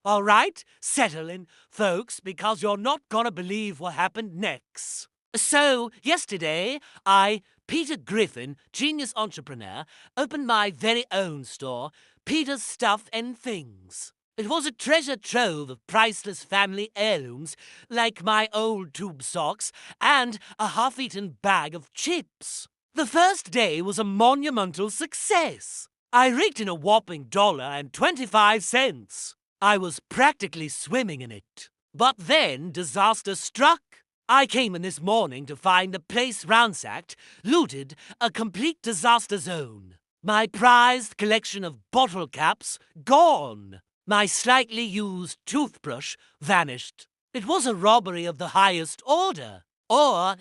All right, settle in, folks, because you're not gonna believe what happened next. So, yesterday, Peter Griffin, genius entrepreneur, opened my very own store, Peter's Stuff and Things. It was a treasure trove of priceless family heirlooms, like my old tube socks and a half-eaten bag of chips. The first day was a monumental success. I raked in a whopping $1.25. I was practically swimming in it. But then disaster struck. I came in this morning to find the place ransacked, looted, a complete disaster zone. My prized collection of bottle caps gone. My slightly used toothbrush vanished. It was a robbery of the highest order. Or,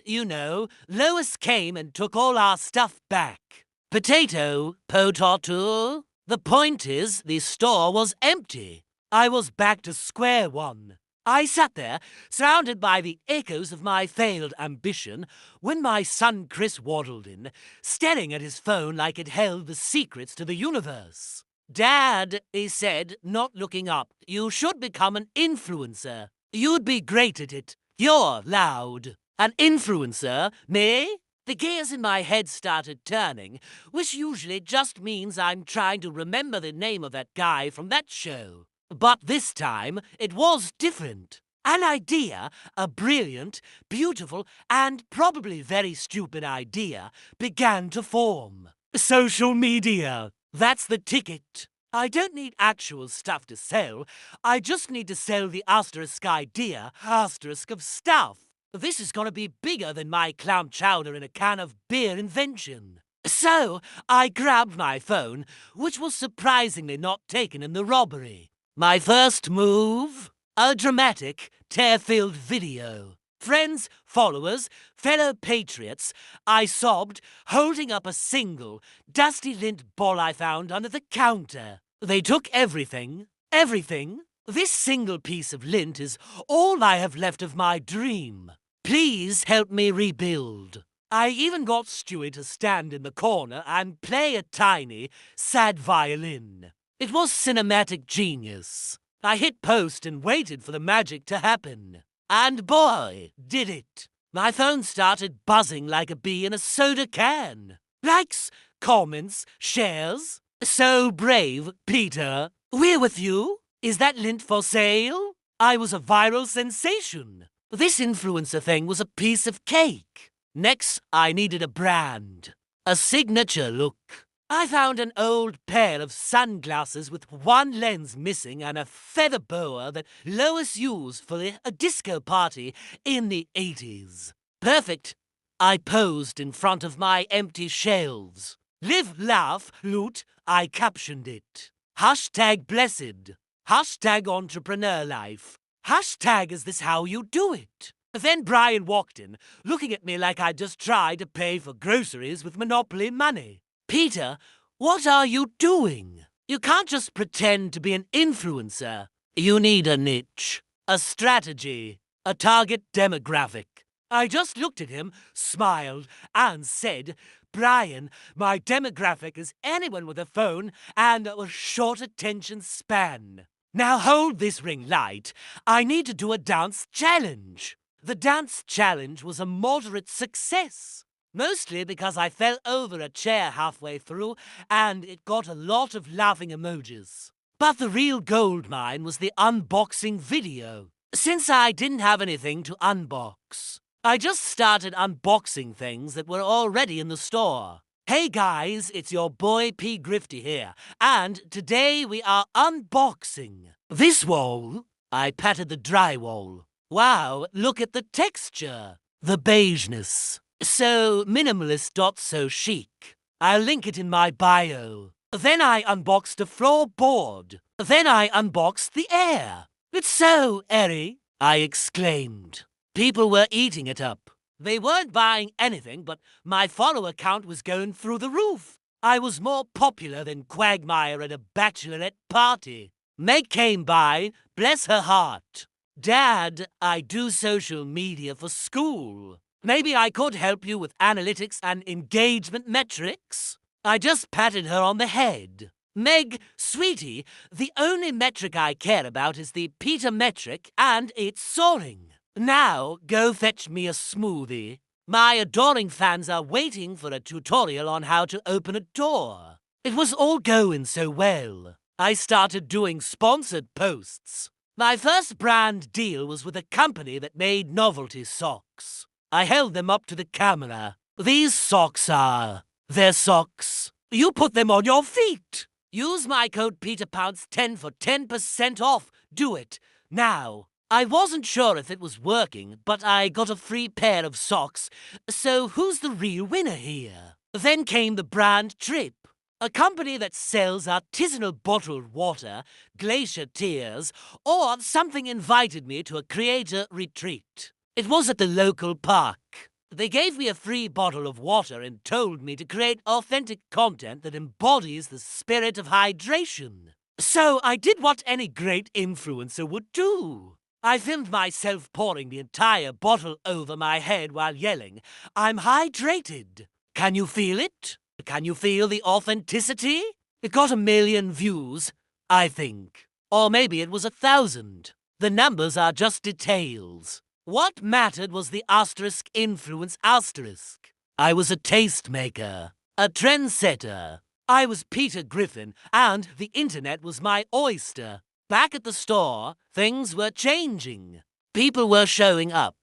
Lois came and took all our stuff back. Potato. The point is, the store was empty. I was back to square one. I sat there, surrounded by the echoes of my failed ambition, when my son Chris waddled in, staring at his phone like it held the secrets to the universe. "Dad," he said, not looking up, "you should become an influencer. You'd be great at it. You're loud. An influencer? Me?" The gears in my head started turning, which usually just means I'm trying to remember the name of that guy from that show. But this time, it was different. An idea, a brilliant, beautiful, and probably very stupid idea, began to form. Social media. That's the ticket. I don't need actual stuff to sell. I just need to sell the asterisk idea, asterisk of stuff. This is gonna be bigger than my clam chowder in a can of beer invention. So, I grabbed my phone, which was surprisingly not taken in the robbery. My first move? A dramatic, tear-filled video. Friends, followers, fellow patriots, I sobbed, holding up a single, dusty lint ball I found under the counter. They took everything. Everything. This single piece of lint is all I have left of my dream. Please help me rebuild. I even got Stewie to stand in the corner and play a tiny, sad violin. It was cinematic genius. I hit post and waited for the magic to happen. And boy, did it. My phone started buzzing like a bee in a soda can. Likes, comments, shares. So brave, Peter. We're with you. Is that lint for sale? I was a viral sensation. This influencer thing was a piece of cake. Next, I needed a brand. A signature look. I found an old pair of sunglasses with one lens missing and a feather boa that Lois used for a disco party in the 80s. Perfect. I posed in front of my empty shelves. Live, laugh, loot, I captioned it. Hashtag blessed. Hashtag entrepreneur life. Hashtag is this how you do it? Then Brian walked in, looking at me like I'd just tried to pay for groceries with Monopoly money. Peter, what are you doing? You can't just pretend to be an influencer. You need a niche, a strategy, a target demographic. I just looked at him, smiled, and said, "Brian, my demographic is anyone with a phone and a short attention span. Now hold this ring light. I need to do a dance challenge." The dance challenge was a moderate success. Mostly because I fell over a chair halfway through and it got a lot of laughing emojis. But the real gold mine was the unboxing video. Since I didn't have anything to unbox, I just started unboxing things that were already in the store. Hey guys, it's your boy P. Grifty here, and today we are unboxing this wall. I patted the drywall. Wow, look at the texture, the beigeness. So minimalist, so chic. I'll link it in my bio. Then I unboxed a floorboard. Then I unboxed the air. It's so airy, I exclaimed. People were eating it up. They weren't buying anything, but my follower count was going through the roof. I was more popular than Quagmire at a bachelorette party. Meg came by, bless her heart. "Dad, I do social media for school. Maybe I could help you with analytics and engagement metrics." I just patted her on the head. Meg, sweetie, the only metric I care about is the Peter metric, and it's soaring. Now, go fetch me a smoothie. My adoring fans are waiting for a tutorial on how to open a door. It was all going so well. I started doing sponsored posts. My first brand deal was with a company that made novelty socks. I held them up to the camera. These socks are... they're socks. You put them on your feet. Use my code PeterPounce10 for 10% off. Do it, now. I wasn't sure if it was working, but I got a free pair of socks. So who's the real winner here? Then came the brand Trip, a company that sells artisanal bottled water, glacier tears, or something invited me to a creator retreat. It was at the local park. They gave me a free bottle of water and told me to create authentic content that embodies the spirit of hydration. So I did what any great influencer would do. I filmed myself pouring the entire bottle over my head while yelling, "I'm hydrated." Can you feel it? Can you feel the authenticity? It got 1 million views, I think. Or maybe it was 1,000. The numbers are just details. What mattered was the asterisk influence asterisk. I was a tastemaker, a trendsetter. I was Peter Griffin, and the internet was my oyster. Back at the store, things were changing. People were showing up.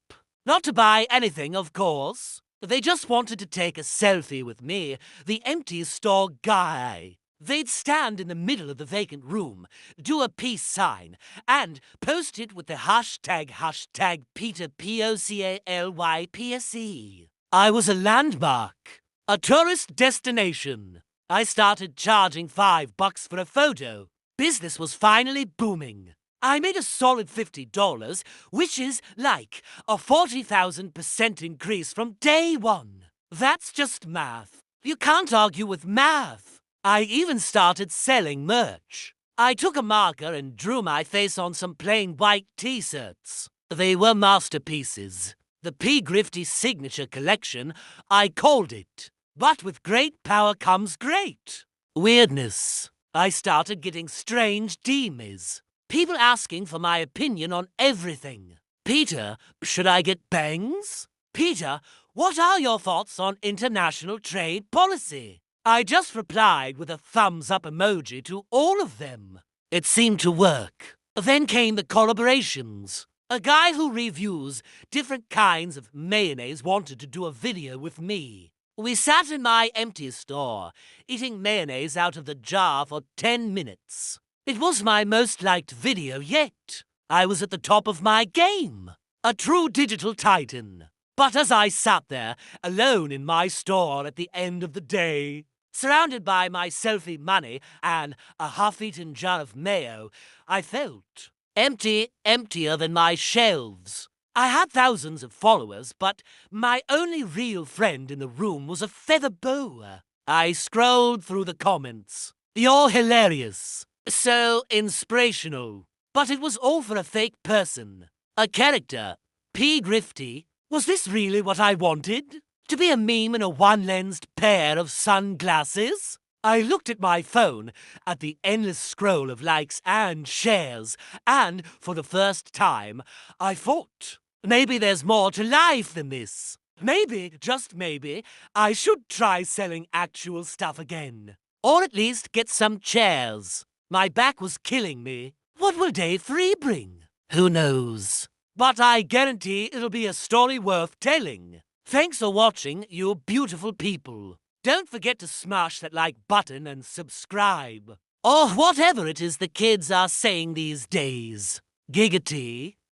Not to buy anything, of course. They just wanted to take a selfie with me, the empty store guy. They'd stand in the middle of the vacant room, do a peace sign, and post it with the hashtag Peter POCALYPSE. I was a landmark, a tourist destination. I started charging $5 for a photo. Business was finally booming. I made a solid $50, which is like a 40,000% increase from day one. That's just math. You can't argue with math. I even started selling merch. I took a marker and drew my face on some plain white t-shirts. They were masterpieces. The P. Grifty Signature Collection, I called it. But with great power comes great weirdness. I started getting strange DMs. People asking for my opinion on everything. Peter, should I get bangs? Peter, what are your thoughts on international trade policy? I just replied with a thumbs up emoji to all of them. It seemed to work. Then came the collaborations. A guy who reviews different kinds of mayonnaise wanted to do a video with me. We sat in my empty store, eating mayonnaise out of the jar for 10 minutes. It was my most liked video yet. I was at the top of my game. A true digital titan. But as I sat there, alone in my store at the end of the day, surrounded by my selfie money and a half-eaten jar of mayo, I felt emptier than my shelves. I had thousands of followers, but my only real friend in the room was a feather boa. I scrolled through the comments. You're hilarious. So inspirational. But it was all for a fake person. A character. P. Grifty. Was this really what I wanted? To be a meme in a one-lensed pair of sunglasses? I looked at my phone, at the endless scroll of likes and shares, and, for the first time, I thought, maybe there's more to life than this. Maybe, just maybe, I should try selling actual stuff again. Or at least get some chairs. My back was killing me. What will day 3 bring? Who knows? But I guarantee it'll be a story worth telling. Thanks for watching, you beautiful people. Don't forget to smash that like button and subscribe. Or whatever it is the kids are saying these days. Giggity.